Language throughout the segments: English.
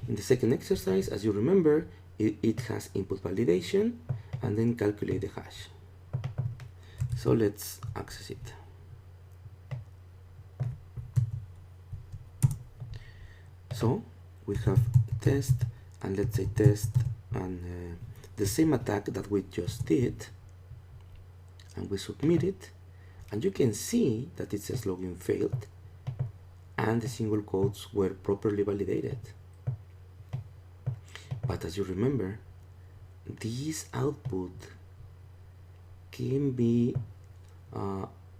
In the second exercise, as you remember, it has input validation and then calculate the hash. So let's access it. So we have test, and let's say test, and the same attack that we just did, and we submit it, and you can see that it says login failed and the single quotes were properly validated. But as you remember, this output can be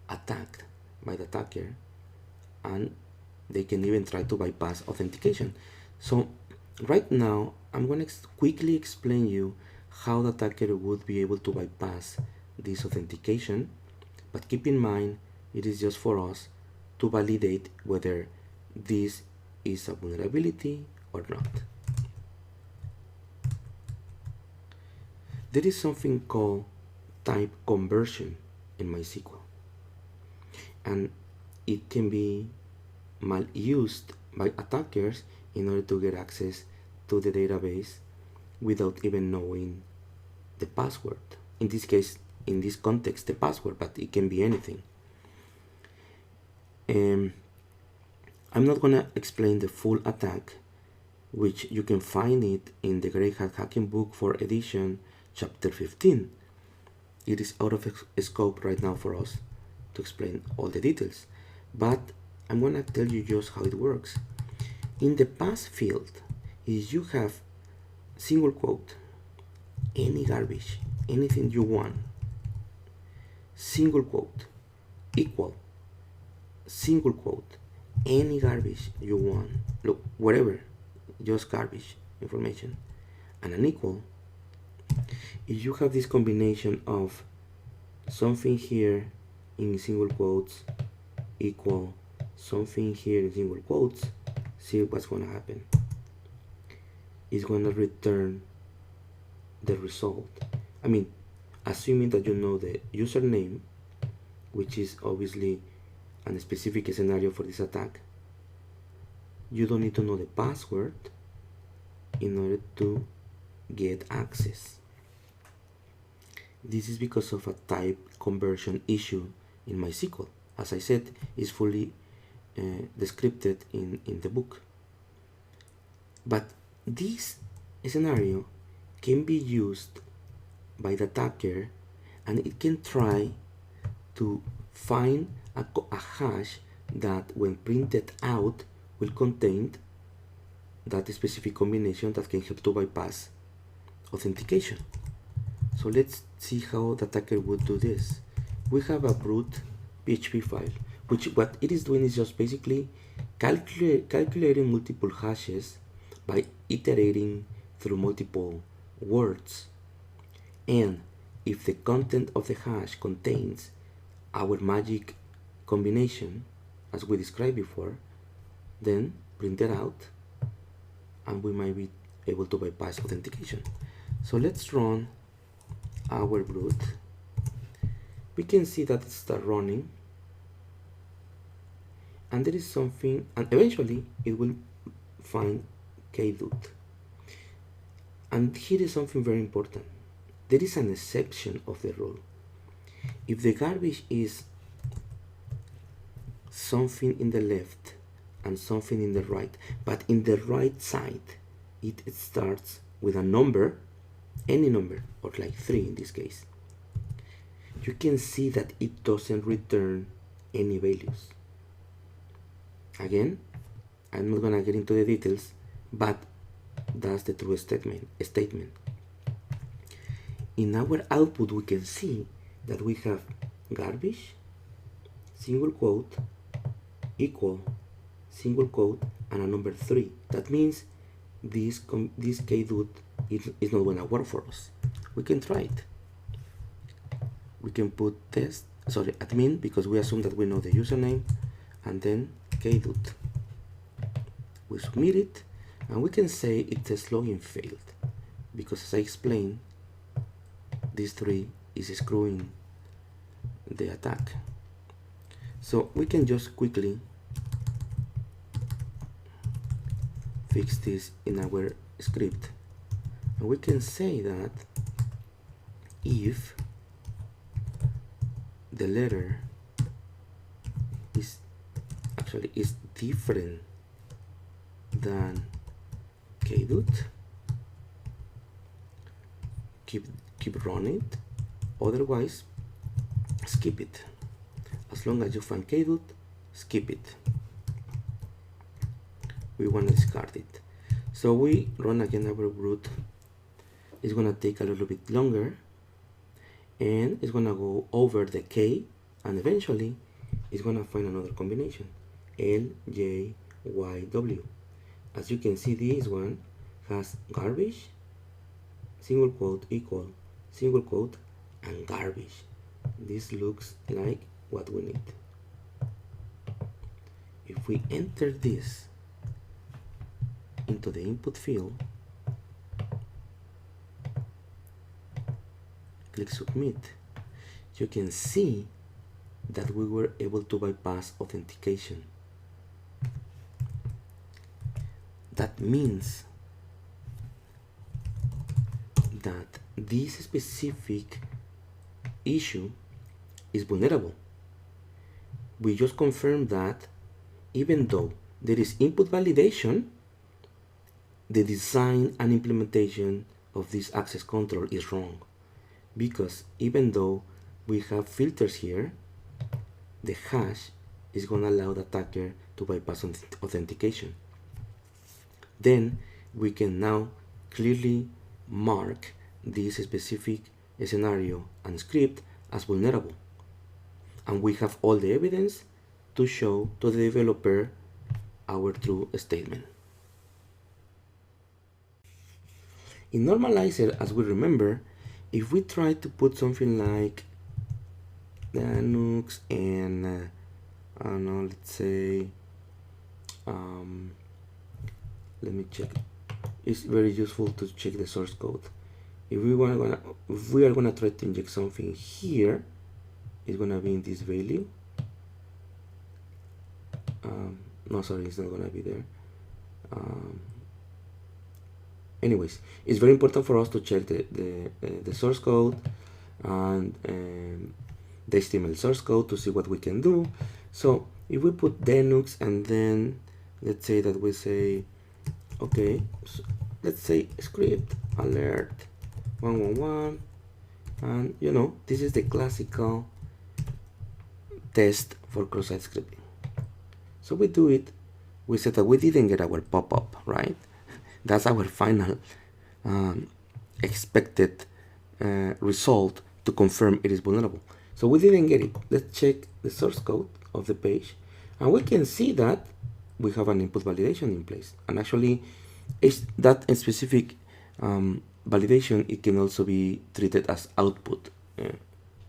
attacked by the attacker, and they can even try to bypass authentication. So right now I'm going to quickly explain you how the attacker would be able to bypass this authentication, but keep in mind it is just for us to validate whether this is a vulnerability or not. There is something called type conversion in MySQL, and it can be misused by attackers in order to get access to the database without even knowing the password. In this case, in this context, the password, but it can be anything. I'm not going to explain the full attack, which you can find it in the Grey Hat Hacking Book for edition chapter 15. It is out of scope right now for us to explain all the details, but I'm going to tell you just how it works. In the pass field, if you have single quote, any garbage, anything you want, single quote, equal, single quote, any garbage you want, look, whatever, just garbage information, and an equal, if you have this combination of something here in single quotes, equal, something here in single quotes, see what's going to happen. It's going to return the result. I mean, assuming that you know the username, which is obviously a specific scenario for this attack, you don't need to know the password in order to get access. This is because of a type conversion issue in MySQL. As I said, it's fully described in the book. But this scenario can be used by the attacker, and it can try to find a hash that when printed out will contain that specific combination that can help to bypass authentication. So let's see how the attacker would do this. We have a root PHP file, which what it is doing is just basically calculating multiple hashes by iterating through multiple words. And if the content of the hash contains our magic combination, as we described before, then print it out and we might be able to bypass authentication. So let's run our root. We can see that it starts running, and there is something, and eventually it will find kdoot. And here is something very important. There is an exception of the rule. If the garbage is something in the left and something in the right, but in the right side it starts with a number, any number, or like 3 in this case, you can see that it doesn't return any values. Again, I'm not gonna get into the details, but that's the true statement. In our output, we can see that we have garbage, single quote, equal, single quote, and a number 3. That means this kdoot is not going to work for us. We can try it. We can put admin, because we assume that we know the username, and then kdoot. We submit it, and we can say it says login failed, because as I explained, this 3 is screwing the attack. So we can just quickly fix this in our script. And we can say that if the letter is different than kdot, keep running it, otherwise skip it. As long as you find kdot, skip it. We want to discard it. So we run again our root. It's gonna take a little bit longer, and it's gonna go over the k, and eventually it's gonna find another combination, L, J, Y, W. As you can see, this one has garbage, single quote, equal, single quote, and garbage. This looks like what we need. If we enter this into the input field, click submit, you can see that we were able to bypass authentication. That means that this specific issue is vulnerable. We just confirmed that even though there is input validation, the design and implementation of this access control is wrong, because even though we have filters here, the hash is going to allow the attacker to bypass authentication. Then we can now clearly mark this specific scenario and script as vulnerable, and we have all the evidence to show to the developer our true statement. In Normalizer, as we remember, if we try to put something like Linux and I don't know, let's say let me check. It's very useful to check the source code. If we are gonna try to inject something here, it's gonna be in this value. No, sorry, it's not gonna be there. Anyways, it's very important for us to check the source code and the HTML source code to see what we can do. So if we put Linux and then let's say that we say, okay, so let's say script alert 111, and you know, this is the classical test for cross-site scripting. So we do it, we said that we didn't get our pop-up, right? That's our final expected result to confirm it is vulnerable. So we didn't get it. Let's check the source code of the page, and we can see that we have an input validation in place. And actually, it's that specific validation, it can also be treated as output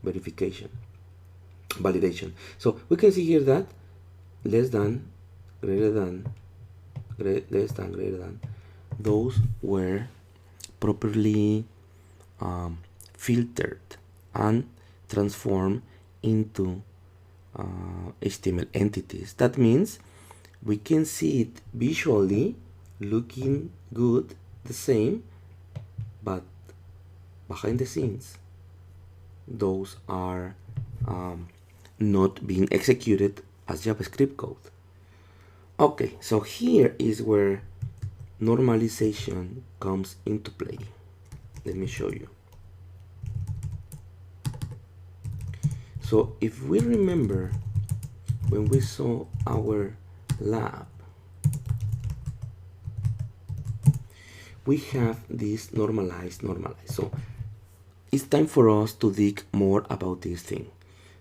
verification validation. So we can see here that less than, greater than, less than, greater than, those were properly filtered and transformed into HTML entities. That means we can see it visually looking good, the same, but behind the scenes, those are not being executed as JavaScript code. Okay, so here is where normalization comes into play. Let me show you. So if we remember when we saw our lab, we have this normalized. So it's time for us to dig more about this thing.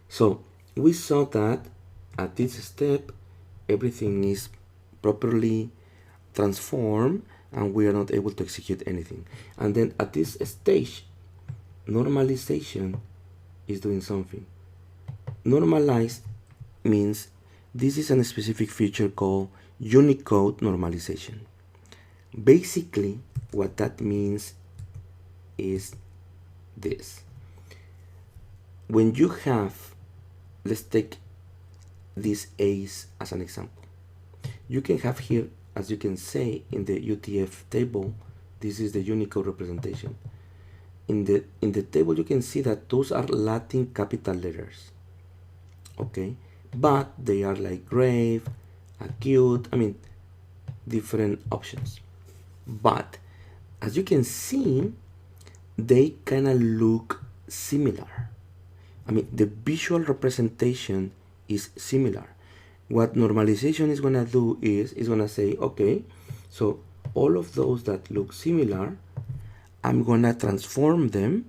So we saw that at this step, everything is properly transformed and we are not able to execute anything. And then at this stage, normalization is doing something. Normalize means this is a specific feature called Unicode normalization. Basically, what that means is this. When you have, let's take this A's as an example. You can have here as you can see in the UTF table, this is the Unicode representation. In the table, you can see that those are Latin capital letters, okay? But they are like grave, acute, I mean, different options. But as you can see, they kind of look similar. I mean, the visual representation is similar. What normalization is gonna do is gonna say, okay, so all of those that look similar, I'm gonna transform them,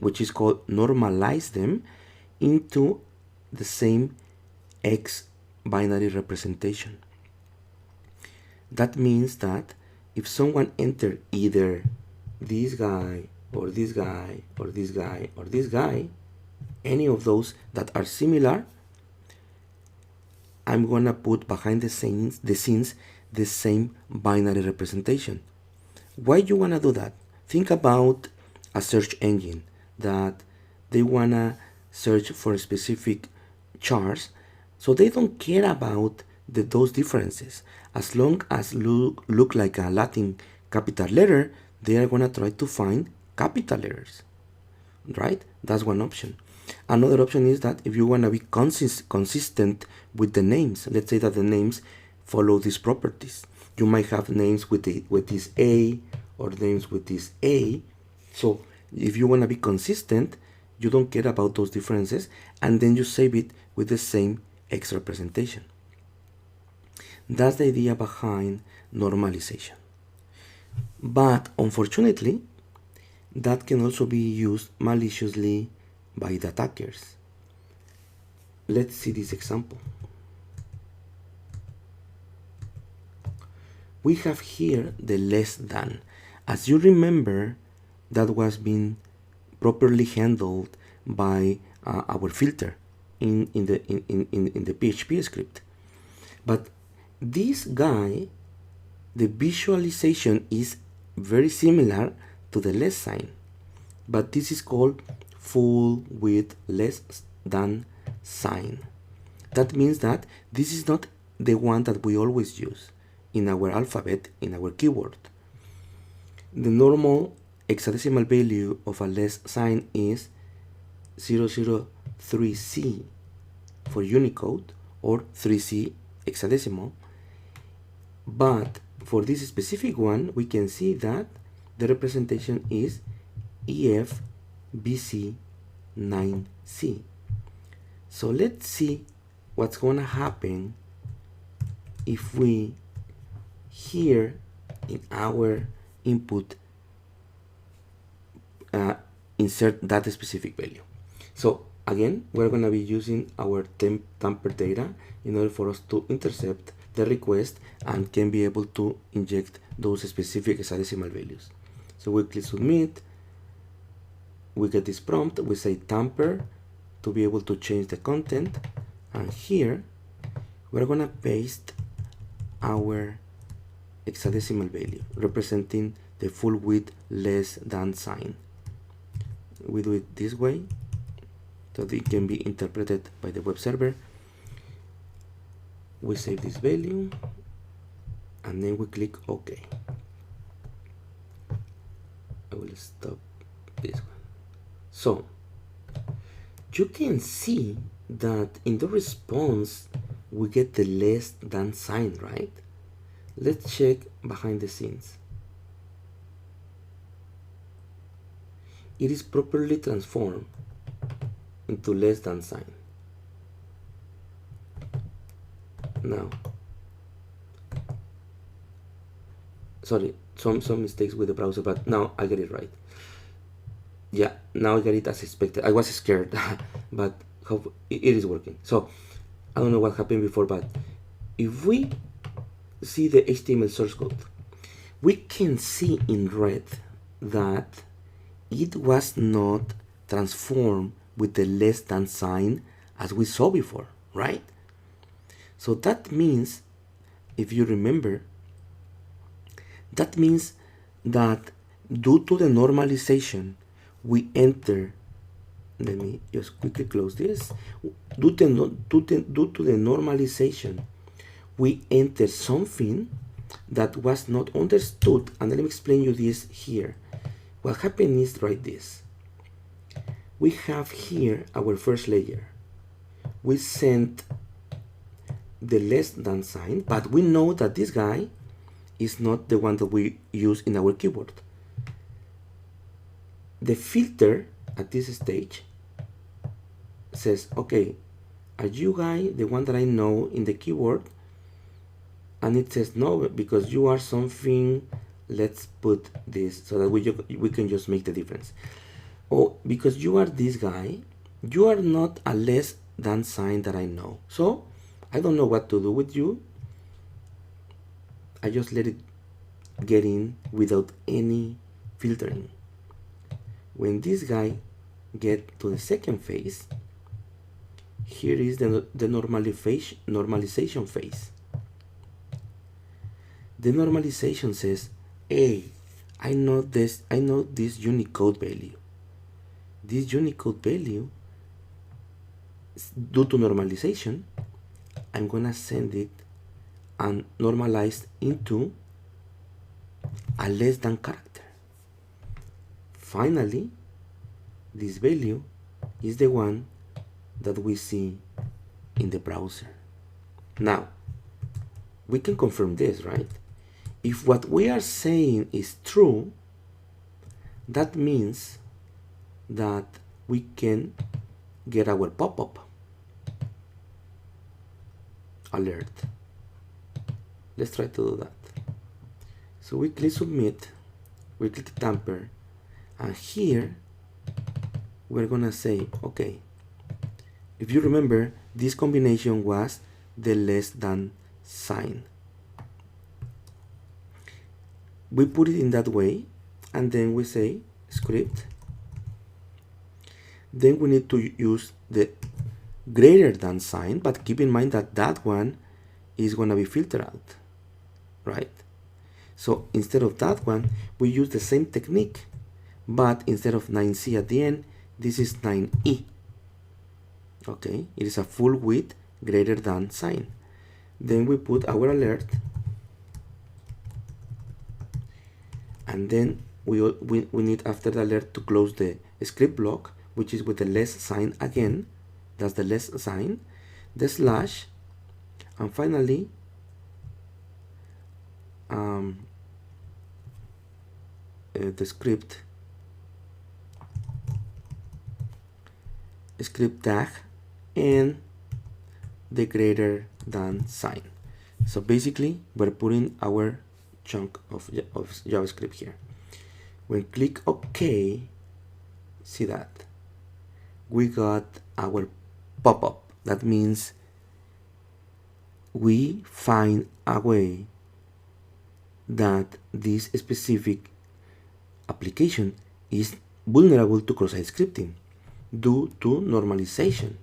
which is called normalize them, into the same X binary representation. That means that if someone entered either this guy or this guy or this guy or this guy, any of those that are similar, I'm gonna put behind the scenes the same binary representation. Why you wanna do that? Think about a search engine that they wanna search for specific charts, so they don't care about those differences. As long as look like a Latin capital letter, they are gonna try to find capital letters, right? That's one option. Another option is that if you want to be consistent with the names, let's say that the names follow these properties. You might have names with this A or names with this A. So if you want to be consistent, you don't care about those differences, and then you save it with the same X representation. That's the idea behind normalization. But unfortunately, that can also be used maliciously by the attackers. Let's see this example. We have here the less than. As you remember, that was being properly handled by our filter in the PHP script. But this guy, the visualization is very similar to the less sign, but this is called full with less than sign. That means that this is not the one that we always use in our alphabet, in our keyboard. The normal hexadecimal value of a less sign is 003C for Unicode or 3C hexadecimal. But for this specific one, we can see that the representation is EFBC9C. So let's see what's going to happen if we here in our input insert that specific value. So again, we're going to be using our tamper data in order for us to intercept the request and can be able to inject those specific hexadecimal values. So we click submit, we get this prompt, we say tamper to be able to change the content, and here we're gonna paste our hexadecimal value representing the full width less than sign. We do it this way so that it can be interpreted by the web server. We save this value and then we click OK. I will stop this one. So you can see that in the response we get the less than sign, right? Let's check behind the scenes. It is properly transformed into less than sign. Now, sorry, some mistakes with the browser, but now I get it right. Yeah, now I get it as expected. I was scared, but it is working. So I don't know what happened before, but if we see the HTML source code, we can see in red that it was not transformed with the less than sign as we saw before, right? So that means, if you remember, that means that due to the normalization, we enter, let me just quickly close this, due to the normalization, we enter something that was not understood, and let me explain you this here. What happened is right this. We have here our first layer. We sent the less than sign, but we know that this guy is not the one that we use in our keyboard. The filter at this stage says, okay, are you guy the one that I know in the keyboard? And it says no, because you are something, let's put this so that we can just make the difference. Oh, because you are this guy, you are not a less than sign that I know. So I don't know what to do with you. I just let it get in without any filtering. When this guy get to the second phase, here is the normalization phase. The normalization says, hey, I know this Unicode value. This Unicode value, due to normalization, I'm gonna send it and normalize into a less than character. Finally, this value is the one that we see in the browser. Now, we can confirm this, right? If what we are saying is true, that means that we can get our pop-up alert. Let's try to do that. So we click submit, we click tamper, and here we're gonna say, okay, if you remember, this combination was the less than sign. We put it in that way, and then we say script. Then we need to use the greater than sign, but keep in mind that that one is gonna be filtered out, right? So instead of that one, we use the same technique, but instead of 9C at the end, this is 9E. Okay, it is a full width greater than sign. Then we put our alert, and then we need after the alert to close the script block, which is with the less sign again. That's the less sign, the slash, and finally the script tag and the greater than sign. So basically we're putting our chunk of JavaScript here. When click OK, see that we got our pop-up. That means we find a way that this specific application is vulnerable to cross-site scripting due to normalization.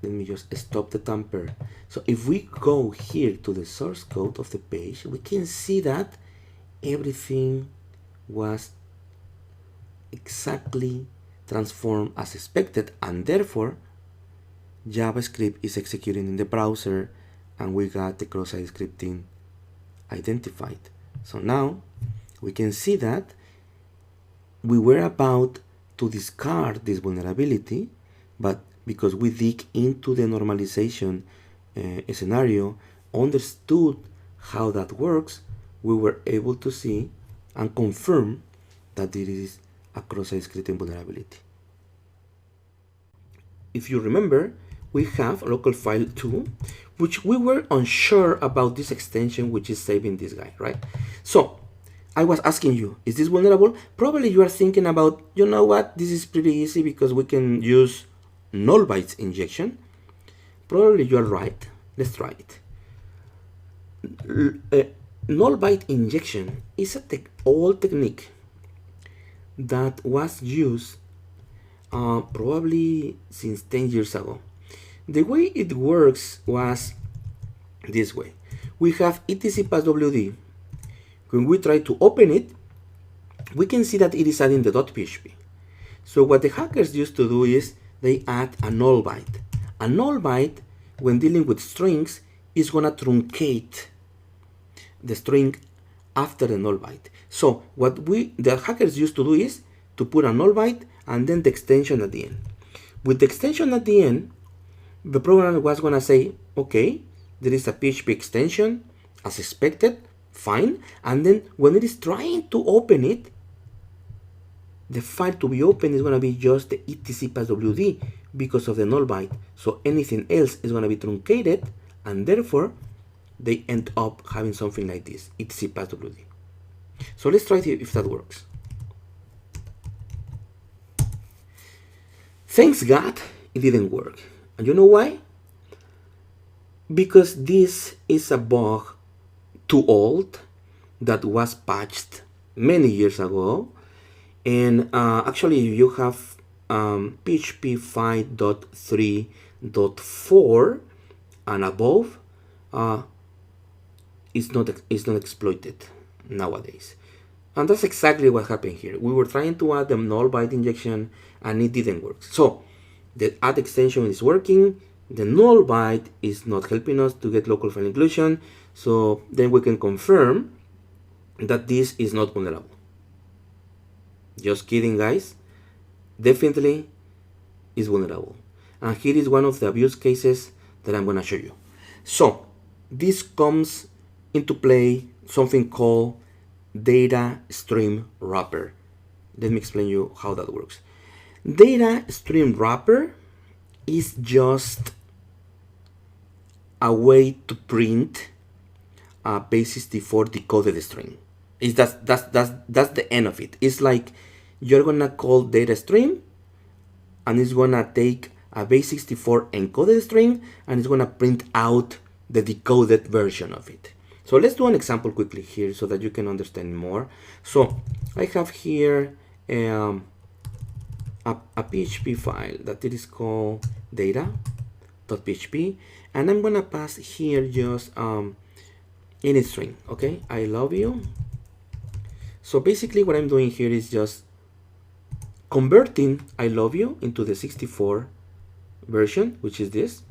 Let me just stop the tamper. So if we go here to the source code of the page, we can see that everything was exactly transformed as expected, and therefore JavaScript is executing in the browser and we got the cross-site scripting identified. So now we can see that we were about to discard this vulnerability, but because we dig into the normalization scenario, understood how that works, we were able to see and confirm that it is a cross-site scripting vulnerability. If you remember, we have local file 2, which we were unsure about this extension, which is saving this guy, right? So I was asking you, is this vulnerable? Probably you are thinking about, you know what, this is pretty easy because we can use null bytes injection. Probably you are right. Let's try it. Null byte injection is a old technique that was used probably since 10 years ago. The way it works was this way. We have etc passwd. When we try to open it, we can see that it is adding the .php. So what the hackers used to do is they add a null byte. A null byte, when dealing with strings, is going to truncate the string after the null byte. So what the hackers used to do is to put a null byte and then the extension at the end. With the extension at the end, the program was going to say, okay, there is a PHP extension as expected, fine. And then when it is trying to open it, the file to be opened is going to be just the etc passwd because of the null byte. So anything else is going to be truncated, and therefore they end up having something like this, etc passwd. So let's try if that works. Thanks God, it didn't work. And you know why? Because this is a bug too old that was patched many years ago. And actually, if you have PHP 5.3.4 and above, it's not exploited nowadays. And that's exactly what happened here. We were trying to add the null byte injection and it didn't work. So the add extension is working. The null byte is not helping us to get local file inclusion. So then we can confirm that this is not vulnerable. Just kidding, guys. Definitely is vulnerable. And here is one of the abuse cases that I'm going to show you. So this comes into play something called data stream wrapper. Let me explain you how that works. Data stream wrapper is just a way to print a base64 decoded string. That's the end of it. It's like you're gonna call data stream and it's gonna take a base64 encoded string and it's gonna print out the decoded version of it. So let's do an example quickly here so that you can understand more. So I have here a PHP file that it is called data.php, and I'm gonna pass here just any string. Okay, I love you. So basically what I'm doing here is just converting I love you into the 64 version, which is this.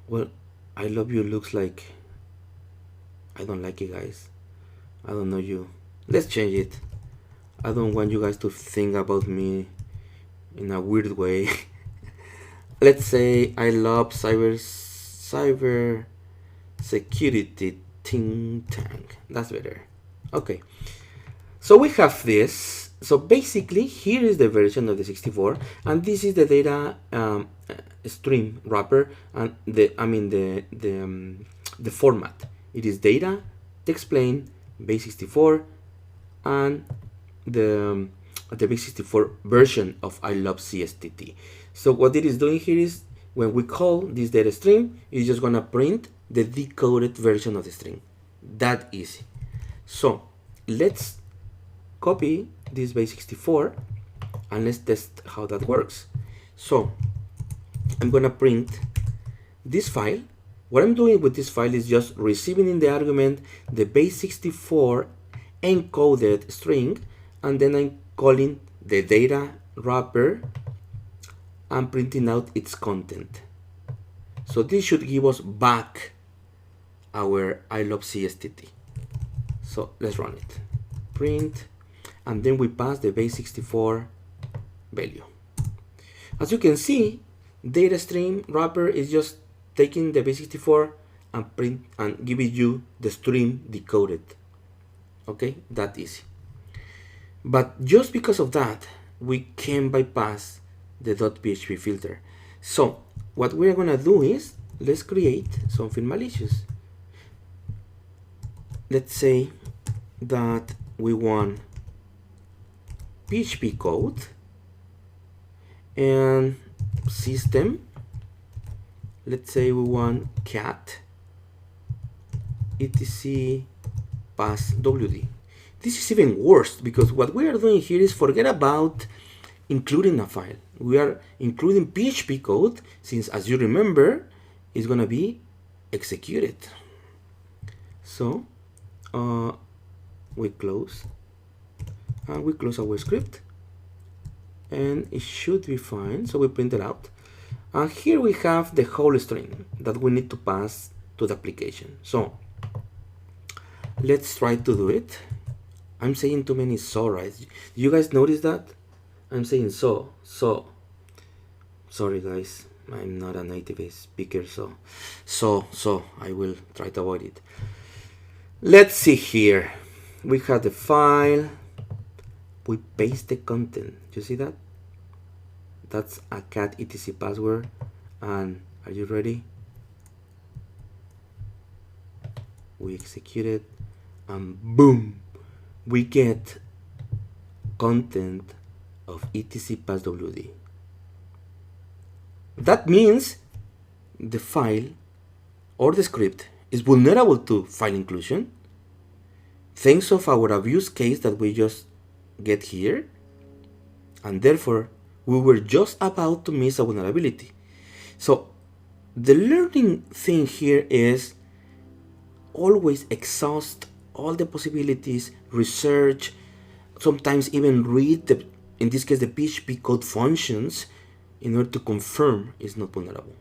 Well, I love you looks like, I don't like it, guys. I don't know you. Let's change it. I don't want you guys to think about me in a weird way. Let's say I love cyber security think tank. That's better. Okay. So we have this. So basically here is the version of the 64 and this is the data stream wrapper, and the format. It is data, explain, base64, and the base64 version of I love CSTT. So what it is doing here is when we call this data stream, it's just gonna print the decoded version of the string. That easy. So let's copy this base64 and let's test how that works. So I'm gonna print this file. What I'm doing with this file is just receiving in the argument the base64 encoded string, and then I'm calling the data wrapper and printing out its content. So this should give us back our I love CSTT. So let's run it. Print, and then we pass the base64 value. As you can see, data stream wrapper is just taking the base64 and print and giving you the stream decoded. Okay, that easy. But just because of that, we can bypass the .php filter. So what we're gonna do is let's create something malicious. Let's say that we want PHP code and system. Let's say we want cat etc pass wd. This is even worse because what we are doing here is forget about including a file. We are including PHP code since, as you remember, it's gonna be executed. So we close our script and it should be fine. So we print it out And here we have the whole string that we need to pass to the application. So let's try to do it. I'm saying too many so, right? You guys notice that? I'm saying so. Sorry guys, I'm not a native speaker, so I will try to avoid it. Let's see here. We have the file. We paste the content. You see that? That's a cat etc password. And are you ready? We execute it, and boom, we get content of etc passwd. That means the file or the script is vulnerable to file inclusion thanks of our abuse case that we just get here, and therefore we were just about to miss a vulnerability. So the learning thing here is always exhaust all the possibilities, research, sometimes even read the, in this case, the PHP code functions in order to confirm it's not vulnerable.